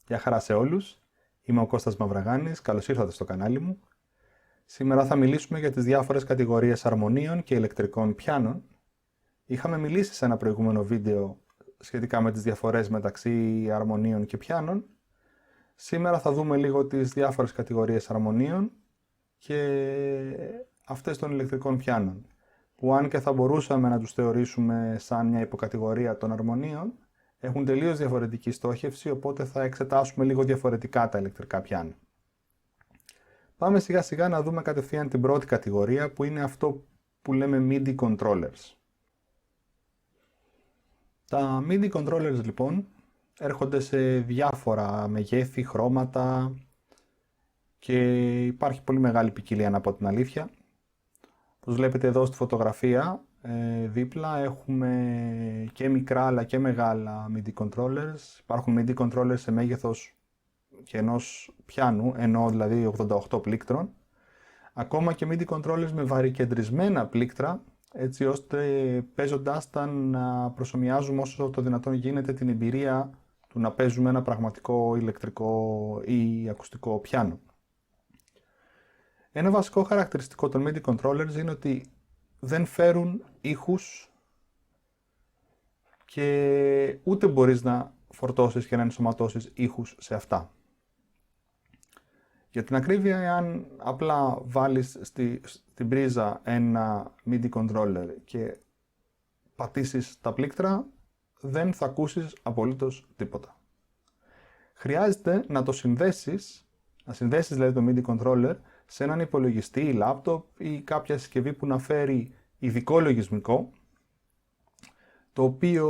Γεια χαρά σε όλους. Είμαι ο Κώστας Μαυραγάνης. Καλώς ήρθατε στο κανάλι μου. Σήμερα θα μιλήσουμε για τις διάφορες κατηγορίες αρμονίων και ηλεκτρικών πιάνων. Είχαμε μιλήσει σε ένα προηγούμενο βίντεο σχετικά με τις διαφορές μεταξύ αρμονίων και πιάνων. Σήμερα θα δούμε λίγο τις διάφορες κατηγορίες αρμονίων και αυτές των ηλεκτρικών πιάνων, που αν και θα μπορούσαμε να τους θεωρήσουμε σαν μια υποκατηγορία των αρμονίων, έχουν τελείως διαφορετική στόχευση, οπότε θα εξετάσουμε λίγο διαφορετικά τα ηλεκτρικά πιάνο. Πάμε σιγά σιγά να δούμε κατευθείαν την πρώτη κατηγορία, που είναι αυτό που λέμε MIDI controllers. Τα MIDI controllers λοιπόν έρχονται σε διάφορα μεγέθη, χρώματα και υπάρχει πολύ μεγάλη ποικιλία, να πω την αλήθεια. Όπως βλέπετε εδώ στη φωτογραφία, δίπλα έχουμε και μικρά αλλά και μεγάλα MIDI controllers. Υπάρχουν MIDI controllers σε μέγεθος και ενός πιάνου, ενώ δηλαδή 88 πλήκτρων. Ακόμα και MIDI controllers με βαρυκεντρισμένα πλήκτρα, έτσι ώστε παίζοντάς τα να προσομοιάζουμε όσο το δυνατόν γίνεται την εμπειρία του να παίζουμε ένα πραγματικό ηλεκτρικό ή ακουστικό πιάνο. Ένα βασικό χαρακτηριστικό των MIDI controllers είναι ότι δεν φέρουν ήχους και ούτε μπορείς να φορτώσεις και να ενσωματώσεις ήχους σε αυτά. Για την ακρίβεια, εάν απλά βάλεις στην πρίζα ένα MIDI controller και πατήσεις τα πλήκτρα, δεν θα ακούσεις απολύτως τίποτα. Χρειάζεται να το συνδέσεις, δηλαδή το MIDI controller, σε έναν υπολογιστή, λάπτοπ ή κάποια συσκευή που να φέρει ειδικό λογισμικό, το οποίο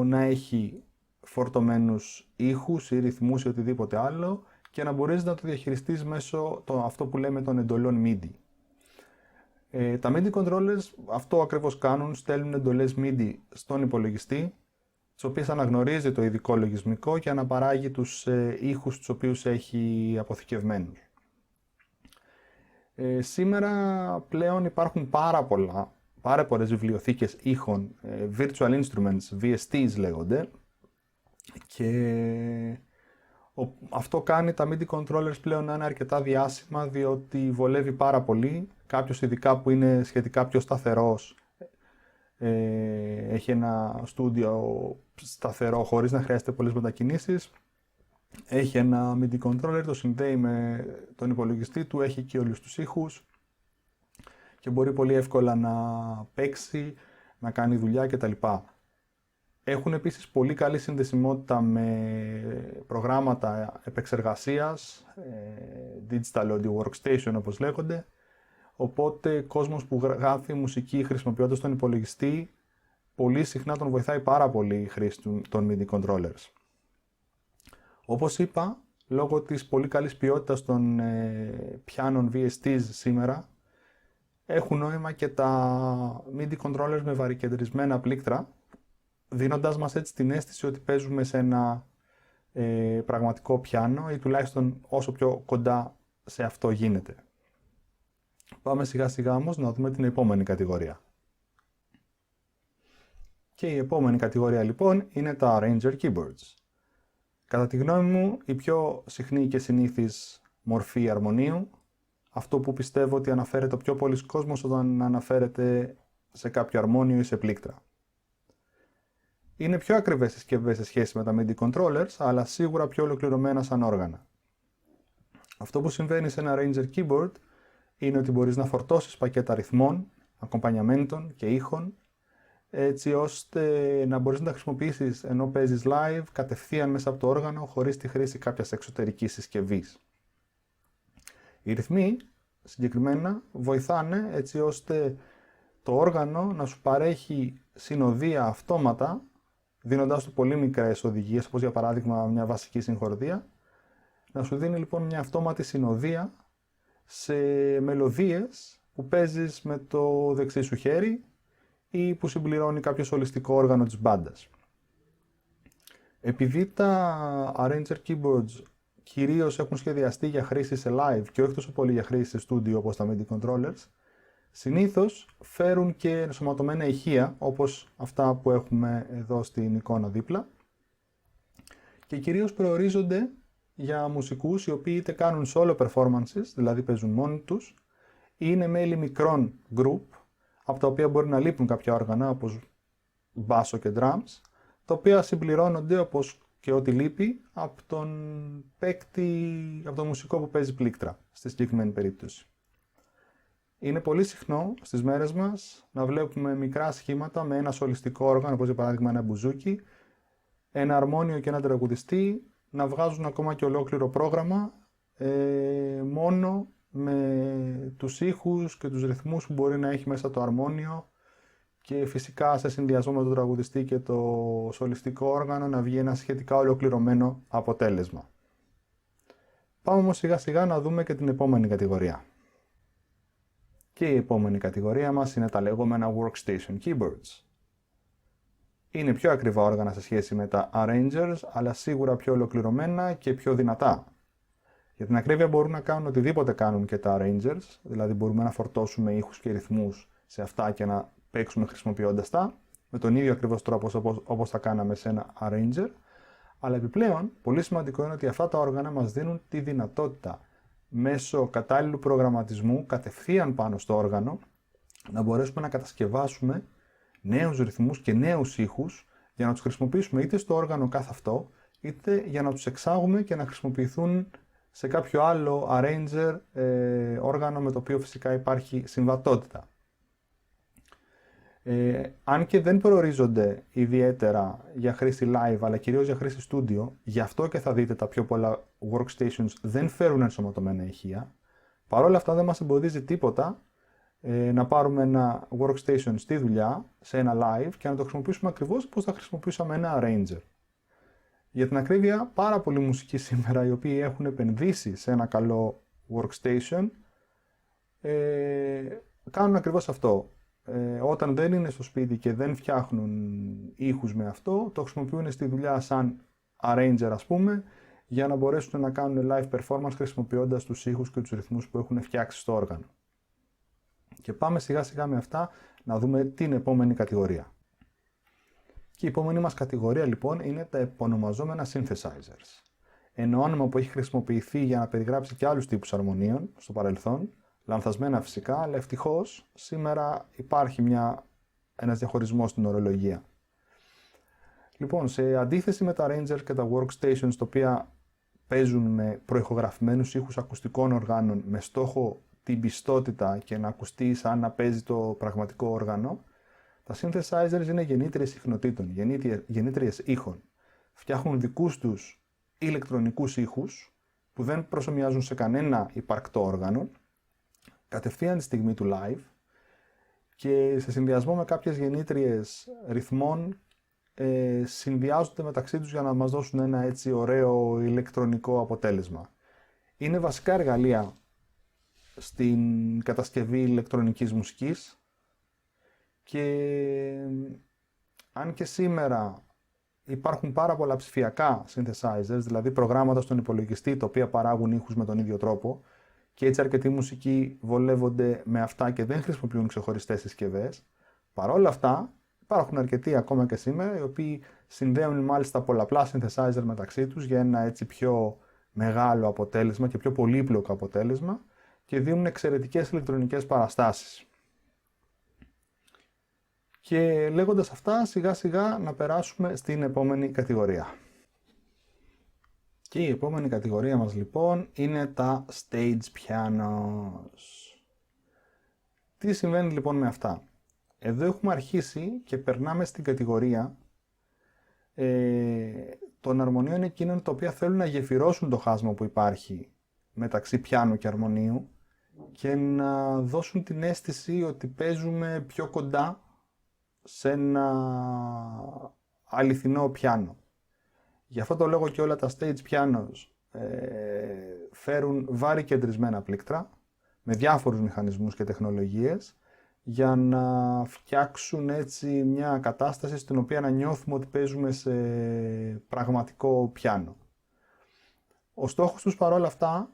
να έχει φορτωμένους ήχους ή ρυθμούς ή οτιδήποτε άλλο και να μπορείς να το διαχειριστείς μέσω αυτό που λέμε των εντολών MIDI. Τα MIDI controllers αυτό ακριβώς κάνουν, στέλνουν εντολές MIDI στον υπολογιστή, τις οποίες αναγνωρίζει το ειδικό λογισμικό για να παράγει τους ήχους τους οποίους έχει αποθηκευμένους. Σήμερα πλέον υπάρχουν πάρα πολλές βιβλιοθήκες ήχων, virtual instruments, VSTs λέγονται, και αυτό κάνει τα MIDI controllers πλέον να είναι αρκετά διάσημα, διότι βολεύει πάρα πολύ. Κάποιος ειδικά που είναι σχετικά πιο σταθερός, έχει ένα στούντιο σταθερό χωρίς να χρειάζεται πολλές μετακινήσεις, έχει ένα MIDI controller, το συνδέει με τον υπολογιστή του, έχει και όλους τους ήχους και μπορεί πολύ εύκολα να παίξει, να κάνει δουλειά κτλ. Έχουν επίσης πολύ καλή συνδεσιμότητα με προγράμματα επεξεργασίας, Digital Audio Workstation όπως λέγονται, οπότε κόσμος που γράφει μουσική χρησιμοποιώντας τον υπολογιστή, πολύ συχνά τον βοηθάει πάρα πολύ η χρήση των MIDI controllers. Όπως είπα, λόγω της πολύ καλής ποιότητας των πιάνων VSTs σήμερα, έχουν νόημα και τα MIDI controllers με βαρυκεντρισμένα πλήκτρα, δίνοντας μας έτσι την αίσθηση ότι παίζουμε σε ένα πραγματικό πιάνο ή τουλάχιστον όσο πιο κοντά σε αυτό γίνεται. Πάμε σιγά σιγά όμως να δούμε την επόμενη κατηγορία. Και η επόμενη κατηγορία λοιπόν είναι τα Arranger Keyboards. Κατά τη γνώμη μου, η πιο συχνή και συνήθις μορφή αρμονίου, αυτό που πιστεύω ότι αναφέρεται ο πιο πολλής κόσμος όταν αναφέρεται σε κάποιο αρμόνιο ή σε πλήκτρα. Είναι πιο ακριβές συσκευές σε σχέση με τα MIDI controllers, αλλά σίγουρα πιο ολοκληρωμένα σαν όργανα. Αυτό που συμβαίνει σε ένα Arranger Keyboard είναι ότι μπορείς να φορτώσεις πακέτα ρυθμών, ακομπανιαμέντων και ήχων, έτσι ώστε να μπορείς να τα χρησιμοποιήσεις ενώ παίζεις live κατευθείαν μέσα από το όργανο χωρίς τη χρήση κάποιας εξωτερικής συσκευής. Οι ρυθμοί συγκεκριμένα βοηθάνε έτσι ώστε το όργανο να σου παρέχει συνοδεία αυτόματα, δίνοντάς του πολύ μικρές οδηγίες, όπως για παράδειγμα μια βασική συγχορδία, να σου δίνει λοιπόν μια αυτόματη συνοδεία σε μελωδίες που παίζεις με το δεξί σου χέρι ή που συμπληρώνει κάποιο σολιστικό όργανο της μπάντας. Επειδή τα Arranger Keyboards κυρίως έχουν σχεδιαστεί για χρήση σε live και όχι τόσο πολύ για χρήση σε studio όπως τα MIDI controllers, συνήθως φέρουν και ενσωματωμένα ηχεία όπως αυτά που έχουμε εδώ στην εικόνα δίπλα και κυρίως προορίζονται για μουσικούς οι οποίοι είτε κάνουν solo performances, δηλαδή παίζουν μόνοι τους, ή είναι μέλη μικρών group, από τα οποία μπορεί να λείπουν κάποια όργανα όπως μπάσο και drums, τα οποία συμπληρώνονται όπως και ό,τι λείπει από τον παίκτη, από τον μουσικό που παίζει πλήκτρα, στη συγκεκριμένη περίπτωση. Είναι πολύ συχνό στις μέρες μας να βλέπουμε μικρά σχήματα με ένα σολιστικό όργανο, όπως για παράδειγμα ένα μπουζούκι, ένα αρμόνιο και ένα τραγουδιστή, να βγάζουν ακόμα και ολόκληρο πρόγραμμα μόνο με τους ήχους και τους ρυθμούς που μπορεί να έχει μέσα το αρμόνιο και φυσικά σε συνδυασμό με τον τραγουδιστή και το σολιστικό όργανο να βγει ένα σχετικά ολοκληρωμένο αποτέλεσμα. Πάμε όμως σιγά σιγά να δούμε και την επόμενη κατηγορία. Και η επόμενη κατηγορία μας είναι τα λεγόμενα Workstation Keyboards. Είναι πιο ακριβά όργανα σε σχέση με τα Arrangers, αλλά σίγουρα πιο ολοκληρωμένα και πιο δυνατά. Για την ακρίβεια μπορούν να κάνουν οτιδήποτε κάνουν και τα Arrangers, δηλαδή μπορούμε να φορτώσουμε ήχους και ρυθμούς σε αυτά και να παίξουμε χρησιμοποιώντας τα, με τον ίδιο ακριβώς τρόπο όπως θα κάναμε σε ένα Arranger, αλλά επιπλέον πολύ σημαντικό είναι ότι αυτά τα όργανα μας δίνουν τη δυνατότητα μέσω κατάλληλου προγραμματισμού κατευθείαν πάνω στο όργανο να μπορέσουμε να κατασκευάσουμε νέους ρυθμούς και νέους ήχους για να τους χρησιμοποιήσουμε είτε στο όργανο καθ' αυτό, είτε για να τους εξάγουμε και να χρησιμοποιηθούν σε κάποιο άλλο arranger όργανο με το οποίο φυσικά υπάρχει συμβατότητα. Αν και δεν προορίζονται ιδιαίτερα για χρήση live, αλλά κυρίως για χρήση studio, γι' αυτό και θα δείτε τα πιο πολλά workstations δεν φέρουν ενσωματωμένα ηχεία. Παρ' όλα αυτά δεν μας εμποδίζει τίποτα να πάρουμε ένα workstation στη δουλειά, σε ένα live και να το χρησιμοποιήσουμε ακριβώς όπως θα χρησιμοποιούσαμε ένα arranger. Για την ακρίβεια, πάρα πολλοί μουσικοί σήμερα οι οποίοι έχουν επενδύσει σε ένα καλό workstation κάνουν ακριβώς αυτό. Όταν δεν είναι στο σπίτι και δεν φτιάχνουν ήχους με αυτό, το χρησιμοποιούν στη δουλειά σαν arranger ας πούμε, για να μπορέσουν να κάνουν live performance χρησιμοποιώντας τους ήχους και τους ρυθμούς που έχουν φτιάξει στο όργανο. Και πάμε σιγά σιγά με αυτά να δούμε την επόμενη κατηγορία. Και η επόμενη μας κατηγορία λοιπόν είναι τα επωνομαζόμενα synthesizers. Ένα όνομα που έχει χρησιμοποιηθεί για να περιγράψει και άλλους τύπους αρμονίων στο παρελθόν, λανθασμένα φυσικά, αλλά ευτυχώς σήμερα υπάρχει ένας διαχωρισμός στην ορολογία. Λοιπόν, σε αντίθεση με τα Arranger και τα Workstations, τα οποία παίζουν με προηχογραφημένους ήχους ακουστικών οργάνων με στόχο την πιστότητα και να ακουστεί σαν να παίζει το πραγματικό όργανο, τα synthesizers είναι γεννήτριες συχνοτήτων, γεννήτριες ήχων. Φτιάχνουν δικούς τους ηλεκτρονικούς ήχους που δεν προσομοιάζουν σε κανένα υπαρκτό όργανο, κατευθείαν τη στιγμή του live και σε συνδυασμό με κάποιες γεννήτριες ρυθμών συνδυάζονται μεταξύ τους για να μας δώσουν ένα έτσι ωραίο ηλεκτρονικό αποτέλεσμα. Είναι βασικά εργαλεία στην κατασκευή ηλεκτρονικής μουσικής και αν και σήμερα υπάρχουν πάρα πολλά ψηφιακά synthesizers, δηλαδή προγράμματα στον υπολογιστή τα οποία παράγουν ήχους με τον ίδιο τρόπο και έτσι αρκετοί μουσικοί βολεύονται με αυτά και δεν χρησιμοποιούν ξεχωριστές συσκευές. Παρ' όλα αυτά υπάρχουν αρκετοί ακόμα και σήμερα οι οποίοι συνδέουν μάλιστα πολλαπλά synthesizer μεταξύ τους για ένα έτσι πιο μεγάλο αποτέλεσμα και πιο πολύπλοκο αποτέλεσμα και δίνουν εξαιρετικές ηλεκτρονικές παραστάσεις. Και λέγοντας αυτά, σιγά σιγά να περάσουμε στην επόμενη κατηγορία. Και η επόμενη κατηγορία μας λοιπόν είναι τα stage pianos. Τι συμβαίνει λοιπόν με αυτά? Εδώ έχουμε αρχίσει και περνάμε στην κατηγορία των αρμονίων εκείνων τα οποία θέλουν να γεφυρώσουν το χάσμα που υπάρχει μεταξύ πιάνο και αρμονίου και να δώσουν την αίσθηση ότι παίζουμε πιο κοντά σε ένα αληθινό πιάνο. Γι' αυτό το λόγο και όλα τα stage pianos φέρουν βάρη κεντρισμένα πλήκτρα με διάφορους μηχανισμούς και τεχνολογίες για να φτιάξουν έτσι μια κατάσταση στην οποία να νιώθουμε ότι παίζουμε σε πραγματικό πιάνο. Ο στόχος τους παρόλα αυτά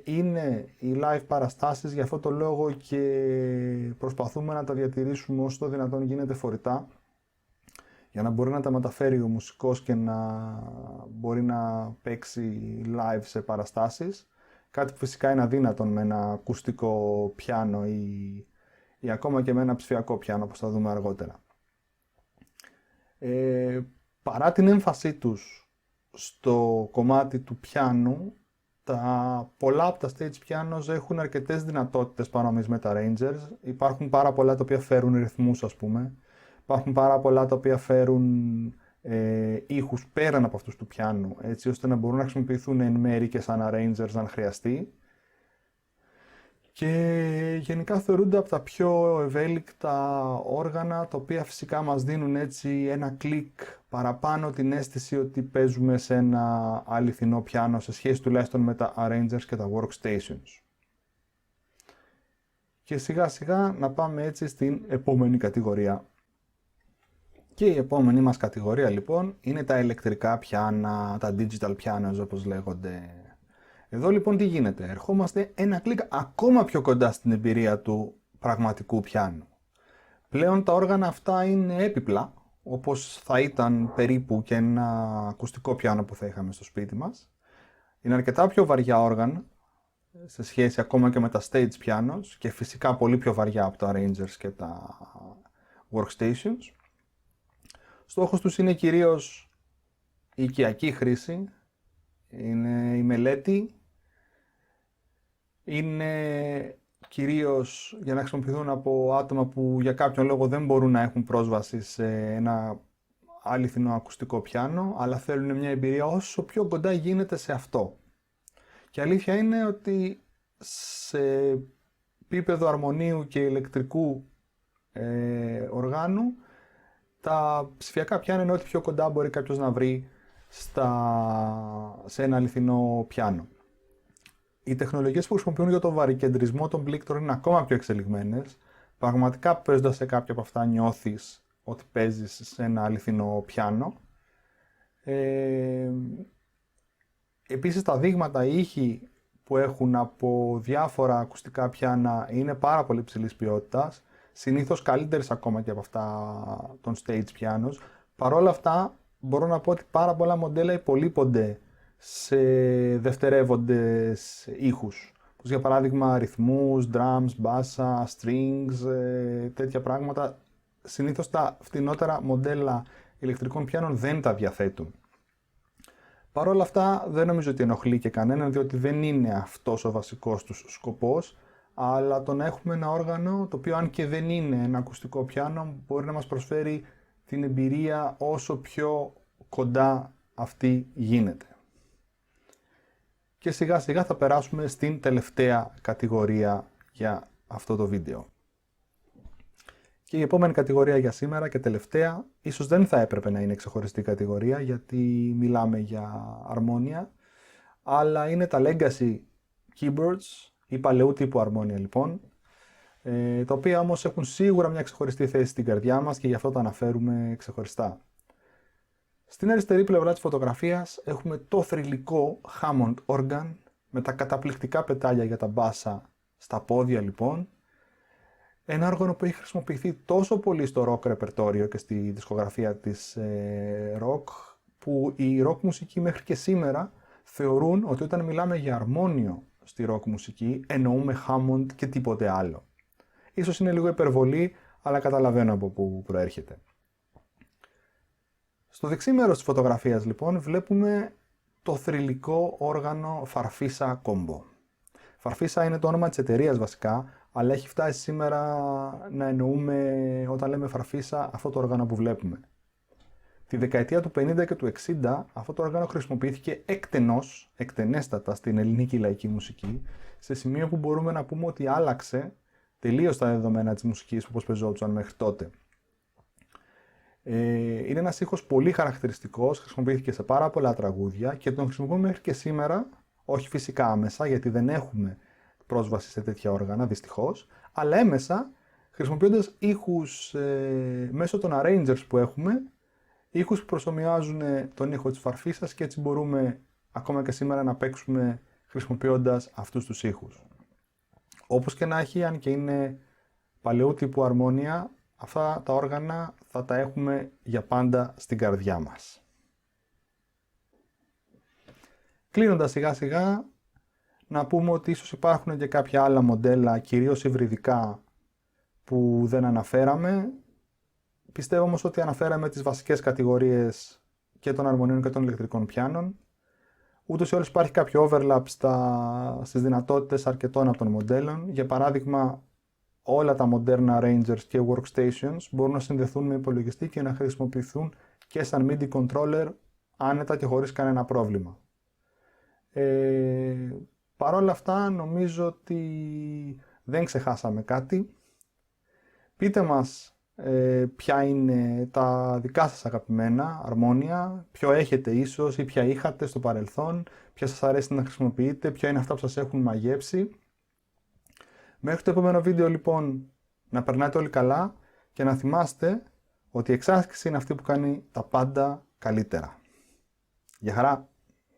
είναι οι live παραστάσεις, γι' αυτό το λόγο και προσπαθούμε να τα διατηρήσουμε όσο το δυνατόν γίνεται φορητά για να μπορεί να τα μεταφέρει ο μουσικός και να μπορεί να παίξει live σε παραστάσεις. Κάτι που φυσικά είναι αδύνατον με ένα ακουστικό πιάνο ή ακόμα και με ένα ψηφιακό πιάνο, όπως θα δούμε αργότερα. Παρά την έμφασή τους στο κομμάτι του πιάνου, πολλά από τα stage pianos έχουν αρκετές δυνατότητες παρόμοιες με τα Rangers. Υπάρχουν πάρα πολλά τα οποία φέρουν ρυθμούς, ας πούμε. Υπάρχουν πάρα πολλά τα οποία φέρουν ήχους πέραν από αυτούς του πιάνου, έτσι ώστε να μπορούν να χρησιμοποιηθούν εν μέρη και σαν arrangers αν χρειαστεί. Και γενικά θεωρούνται από τα πιο ευέλικτα όργανα, τα οποία φυσικά μας δίνουν έτσι ένα κλικ παραπάνω την αίσθηση ότι παίζουμε σε ένα αληθινό πιάνο, σε σχέση τουλάχιστον με τα arrangers και τα workstations. Και σιγά σιγά να πάμε έτσι στην επόμενη κατηγορία. Και η επόμενη μας κατηγορία λοιπόν είναι τα ηλεκτρικά πιάνα, τα digital pianos όπως λέγονται. Εδώ λοιπόν τι γίνεται, ερχόμαστε ένα κλικ ακόμα πιο κοντά στην εμπειρία του πραγματικού πιάνου. Πλέον τα όργανα αυτά είναι έπιπλα, όπως θα ήταν περίπου και ένα ακουστικό πιάνο που θα είχαμε στο σπίτι μας. Είναι αρκετά πιο βαριά όργανα, σε σχέση ακόμα και με τα stage pianos και φυσικά πολύ πιο βαριά από τα arrangers και τα workstations. Στόχος τους είναι κυρίως η οικιακή χρήση, είναι η μελέτη, είναι κυρίως για να χρησιμοποιηθούν από άτομα που για κάποιον λόγο δεν μπορούν να έχουν πρόσβαση σε ένα αληθινό ακουστικό πιάνο, αλλά θέλουν μια εμπειρία όσο πιο κοντά γίνεται σε αυτό. Και αλήθεια είναι ότι σε επίπεδο αρμονίου και ηλεκτρικού οργάνου, τα ψηφιακά πιάνα είναι ό,τι πιο κοντά μπορεί κάποιος να βρει σε ένα αληθινό πιάνο. Οι τεχνολογίες που χρησιμοποιούν για το βαρυκεντρισμό των πλήκτρων είναι ακόμα πιο εξελιγμένες. Πραγματικά παίζοντας σε κάποια από αυτά νιώθεις ότι παίζεις σε ένα αληθινό πιάνο. Επίσης τα δείγματα, οι ήχοι που έχουν από διάφορα ακουστικά πιάνα είναι πάρα πολύ υψηλής ποιότητας. Συνήθως καλύτερες ακόμα και από αυτά των stage pianos. Παρ' όλα αυτά μπορώ να πω ότι πάρα πολλά μοντέλα υπολείπονται σε δευτερεύοντες ήχους. Όπως για παράδειγμα ρυθμούς, drums, μπάσα, strings, τέτοια πράγματα. Συνήθως τα φτηνότερα μοντέλα ηλεκτρικών πιάνων δεν τα διαθέτουν. Παρ' όλα αυτά δεν νομίζω ότι ενοχλεί και κανέναν, διότι δεν είναι αυτός ο βασικός τους σκοπός, αλλά το να έχουμε ένα όργανο το οποίο αν και δεν είναι ένα ακουστικό πιάνο μπορεί να μας προσφέρει την εμπειρία όσο πιο κοντά αυτή γίνεται. Και σιγά σιγά θα περάσουμε στην τελευταία κατηγορία για αυτό το βίντεο. Και η επόμενη κατηγορία για σήμερα και τελευταία, ίσως δεν θα έπρεπε να είναι ξεχωριστή κατηγορία γιατί μιλάμε για αρμόνια, αλλά είναι τα legacy keyboards ή παλαιού τύπου αρμόνια λοιπόν, τα οποία όμως έχουν σίγουρα μια ξεχωριστή θέση στην καρδιά μας και γι' αυτό τα αναφέρουμε ξεχωριστά. Στην αριστερή πλευρά της φωτογραφίας έχουμε το θρυλικό Hammond organ με τα καταπληκτικά πετάλια για τα μπάσα στα πόδια λοιπόν. Ένα όργανο που έχει χρησιμοποιηθεί τόσο πολύ στο rock ρεπερτόριο και στη δισκογραφία της rock, που η rock μουσική μέχρι και σήμερα θεωρούν ότι όταν μιλάμε για αρμόνιο στη rock μουσική εννοούμε Hammond και τίποτε άλλο. Ίσως είναι λίγο υπερβολή, αλλά καταλαβαίνω από πού προέρχεται. Στο δεξί μέρος της φωτογραφίας λοιπόν βλέπουμε το θρυλικό όργανο Farfisa Combo. Farfisa είναι το όνομα της εταιρείας βασικά, αλλά έχει φτάσει σήμερα να εννοούμε όταν λέμε Farfisa αυτό το όργανο που βλέπουμε. Τη δεκαετία του 50 και του 60 αυτό το όργανο χρησιμοποιήθηκε εκτενέστατα στην ελληνική λαϊκή μουσική, σε σημείο που μπορούμε να πούμε ότι άλλαξε τελείως τα δεδομένα της μουσικής όπως παίζονταν μέχρι τότε. Είναι ένας ήχος πολύ χαρακτηριστικός, χρησιμοποιήθηκε σε πάρα πολλά τραγούδια και τον χρησιμοποιούμε μέχρι και σήμερα, όχι φυσικά άμεσα γιατί δεν έχουμε πρόσβαση σε τέτοια όργανα δυστυχώς, αλλά έμεσα χρησιμοποιώντας ήχους μέσω των arrangers που έχουμε, ήχους που προσομοιάζουν τον ήχο της φαρφίσας και έτσι μπορούμε ακόμα και σήμερα να παίξουμε χρησιμοποιώντας αυτούς τους ήχους. Όπως και να έχει, αν και είναι παλαιού τύπου αρμόνια, αυτά τα όργανα θα τα έχουμε για πάντα στην καρδιά μας. Κλείνοντας σιγά σιγά, να πούμε ότι ίσως υπάρχουν και κάποια άλλα μοντέλα, κυρίως υβριδικά, που δεν αναφέραμε. Πιστεύω όμως ότι αναφέραμε τις βασικές κατηγορίες και των αρμονίων και των ηλεκτρικών πιάνων. Ούτως ή άλλως υπάρχει κάποιο overlap στις δυνατότητες αρκετών από των μοντέλων. Για παράδειγμα, όλα τα μοντέρνα Rangers και Workstations μπορούν να συνδεθούν με υπολογιστή και να χρησιμοποιηθούν και σαν MIDI controller άνετα και χωρίς κανένα πρόβλημα. Παρ' όλα αυτά, νομίζω ότι δεν ξεχάσαμε κάτι. Πείτε μας ποια είναι τα δικά σας αγαπημένα αρμόνια, ποιο έχετε ίσως ή ποια είχατε στο παρελθόν, ποια σας αρέσει να χρησιμοποιείτε, ποια είναι αυτά που σας έχουν μαγεύσει. Μέχρι το επόμενο βίντεο λοιπόν, να περνάτε όλοι καλά και να θυμάστε ότι η εξάσκηση είναι αυτή που κάνει τα πάντα καλύτερα. Γεια χαρά!